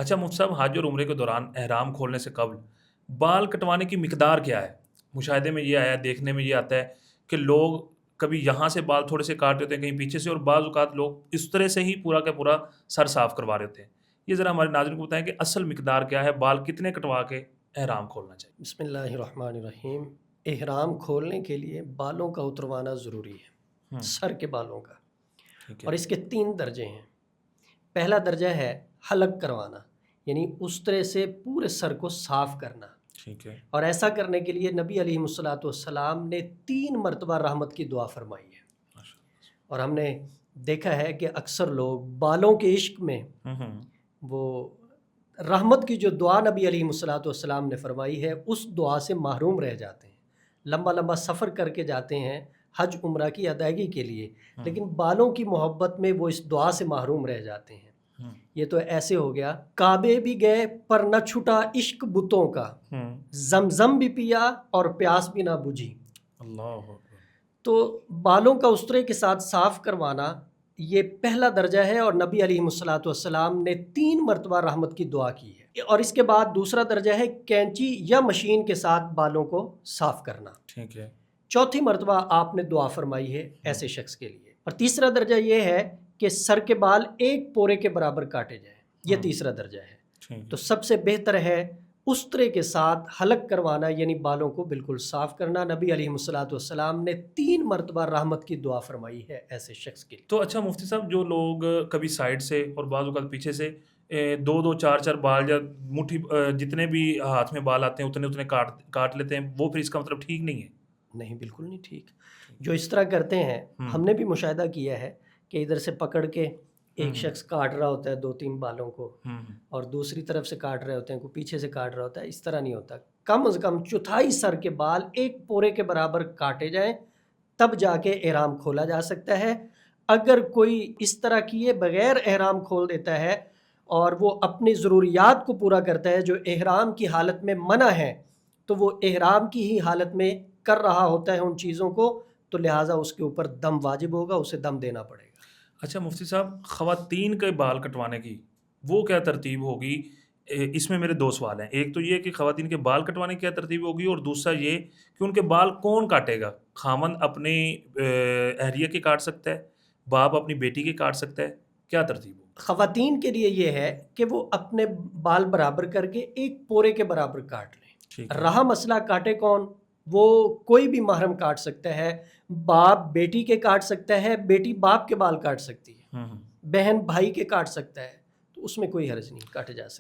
اچھا مفتی صاحب، حج اور عمرے کے دوران احرام کھولنے سے قبل بال کٹوانے کی مقدار کیا ہے؟ مشاہدے میں یہ آیا، دیکھنے میں یہ آتا ہے کہ لوگ کبھی یہاں سے بال تھوڑے سے کاٹ رہے ہوتے ہیں، کہیں پیچھے سے، اور بعض اوقات لوگ اس طرح سے ہی پورا کا پورا سر صاف کروا رہے ہوتے ہیں۔ یہ ذرا ہمارے ناظرین کو بتائیں کہ اصل مقدار کیا ہے، بال کتنے کٹوا کے احرام کھولنا چاہیے؟ بسم اللہ الرحمن الرحیم۔ احرام کھولنے کے لیے بالوں کا اتروانا ضروری ہے، سر کے بالوں کا، ٹھیک اور ہے، اس کے 3 درجے ہیں۔ پہلا درجہ ہے حلق کروانا، یعنی اس طرح سے پورے سر کو صاف کرنا، ٹھیک ہے، اور ایسا کرنے کے لیے نبی علیہ الصلوۃ والسلام نے 3 مرتبہ رحمت کی دعا فرمائی ہے۔ ماشاء اللہ۔ اور ہم نے دیکھا ہے کہ اکثر لوگ بالوں کے عشق میں وہ رحمت کی جو دعا نبی علیہ الصلوۃ والسلام نے فرمائی ہے اس دعا سے محروم رہ جاتے ہیں، لمبا لمبا سفر کر کے جاتے ہیں حج عمرہ کی ادائیگی کے لیے، لیکن بالوں کی محبت میں وہ اس دعا سے محروم رہ جاتے ہیں۔ یہ تو ایسے ہو گیا، کعبے بھی گئے پر نہ چھٹا عشق بتوں کا، زمزم بھی پیا اور پیاس بھی نہ بجھی۔ اللہ اکبر۔ تو بالوں کا اس طرح کے ساتھ صاف کروانا یہ پہلا درجہ ہے، اور نبی علیہ الصلوۃ والسلام نے 3 مرتبہ رحمت کی دعا کی ہے۔ اور اس کے بعد دوسرا درجہ ہے کینچی یا مشین کے ساتھ بالوں کو صاف کرنا۔ ٹھیک ہے، چوتھی مرتبہ آپ نے دعا فرمائی ہے ایسے شخص کے لیے۔ اور تیسرا درجہ یہ ہے کہ سر کے بال 1 پورے کے برابر کاٹے جائیں، یہ تیسرا درجہ ہے۔ تو سب سے بہتر ہے اس طرح کے ساتھ حلق کروانا، یعنی بالوں کو بالکل صاف کرنا۔ نبی علیہ الصلوۃ والسلام نے 3 مرتبہ رحمت کی دعا فرمائی ہے ایسے شخص کے لیے۔ تو اچھا مفتی صاحب، جو لوگ کبھی سائڈ سے اور بعض اوقات پیچھے سے 2 4 4 بال یا مٹھی جتنے بھی ہاتھ میں بال آتے ہیں اتنے اتنے کاٹ لیتے ہیں، وہ پھر اس کا مطلب ٹھیک نہیں ہے؟ نہیں، بالکل نہیں ٹھیک۔ جو اس طرح کرتے ہیں، ہم نے بھی مشاہدہ کیا ہے کہ ادھر سے پکڑ کے ایک شخص کاٹ رہا ہوتا ہے 2 3 بالوں کو، اور دوسری طرف سے کاٹ رہے ہوتے ہیں، کوئی پیچھے سے کاٹ رہا ہوتا ہے۔ اس طرح نہیں ہوتا، کم از کم چوتھائی سر کے بال 1 پورے کے برابر کاٹے جائیں، تب جا کے احرام کھولا جا سکتا ہے۔ اگر کوئی اس طرح کیے بغیر احرام کھول دیتا ہے اور وہ اپنی ضروریات کو پورا کرتا ہے جو احرام کی حالت میں منع ہے، تو وہ احرام کی ہی حالت میں کر رہا ہوتا ہے ان چیزوں کو، تو لہٰذا اس کے اوپر دم واجب ہوگا، اسے دم دینا پڑے گا۔ اچھا مفتی صاحب، خواتین کے بال کٹوانے کی وہ کیا ترتیب ہوگی؟ اس میں میرے 2 سوال ہیں۔ ایک تو یہ کہ خواتین کے بال کٹوانے کی کیا ترتیب ہوگی، اور دوسرا یہ کہ ان کے بال کون کاٹے گا؟ خاوند اپنی اہلیہ کے کاٹ سکتا ہے، باپ اپنی بیٹی کے کاٹ سکتا ہے، کیا ترتیب ہوگی؟ خواتین کے لیے یہ ہے کہ وہ اپنے بال برابر کر کے 1 پورے کے برابر کاٹ لیں۔ رہا مسئلہ کاٹے کون، وہ کوئی بھی محرم کاٹ سکتا ہے، باپ بیٹی کے کاٹ سکتا ہے، بیٹی باپ کے بال کاٹ سکتی ہے، بہن بھائی کے کاٹ سکتا ہے، تو اس میں کوئی حرج نہیں، کاٹے جا سکتے۔